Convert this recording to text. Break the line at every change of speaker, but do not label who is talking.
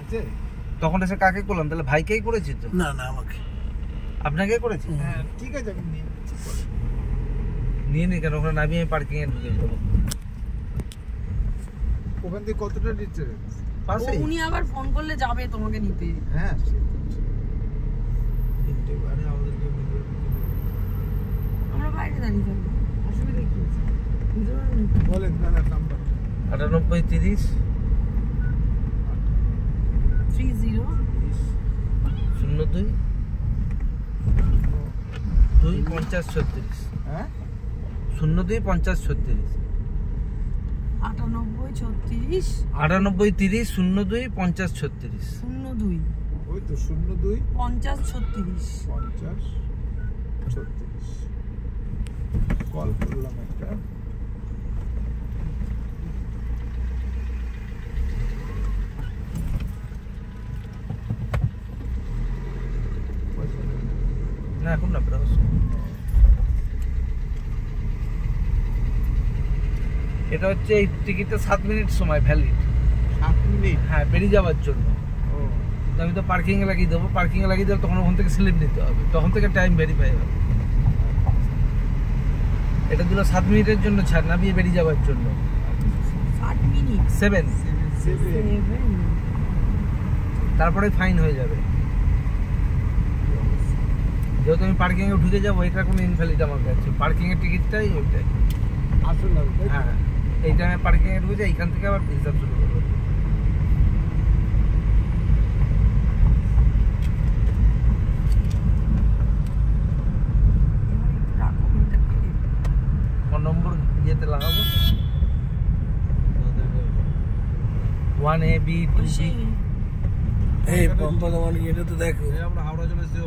দিচ্ছে।
তখন এসে কাকে করলাম? তাহলে ভাইকেই করেছি তো?
না না আমাকে।
আপনাকে করেছি?
হ্যাঁ ঠিক আছে, আমি নিয়ে নিচ্ছি পরে।
নিয়ে নি কেন? ওখানে নামিয়ে আমি পার্কিং এ ঢুকে দেবো।
ওখান থেকে কতটা ডিস্টেন্স?
পাশেই।
উনি আবার ফোন করলে যাবে তোমাকে নিতে।
হ্যাঁ তিনটে বারে আমাদেরকে
আমরা বাইরে দাঁড়িয়ে থাকবো, অসুবিধা কি আছে?
বলেন দাদা নাম্বার।
98 30
30
02 2 50 36।
হ্যাঁ
02 50 36
98 36
98 30 02 50 36
02
ওই তো 02
50 36
50 36। কল করলাম একটা।
না এখন না প্রায়। এটা হচ্ছে এই টিকিটটা 7 মিনিট সময় ভ্যালিড।
7 মিনিট?
হ্যাঁ, বেরিয়ে যাওয়ার জন্য।
ও
আমি তো পার্কিং এ লাগিয়ে দেবো, পার্কিং এ লাগিয়ে দেবো, তখন ওখান থেকে স্লিপ নিতে হবে, তখন থেকে টাইম ভেরিফাই হবে। এটা দিল 7 মিনিটের জন্য ছাড়, নামিয়ে বেরিয়ে যাওয়ার জন্য।
8 মিনিট
7,
7।
তারপরে ফাইন হয়ে যাবে। যেহেতু আমি পার্কিং এ ঢুকে যাবো, এটা কোনো ইনভ্যালিড আমার কাছে। পার্কিং এর টিকিটটাই ওইটাই।
আসল না?
হ্যাঁ, এই টাইমে পার্কিং এ ঢুকে যাই, এখান থেকে আবার হিসাব শুরু করবো। কোন নম্বর ইয়েতে লাগাবো? 1A B 2B।
এই পম্পা তোমার এটা তো দেখো।
আমরা হাওড়া চলে এসেছি।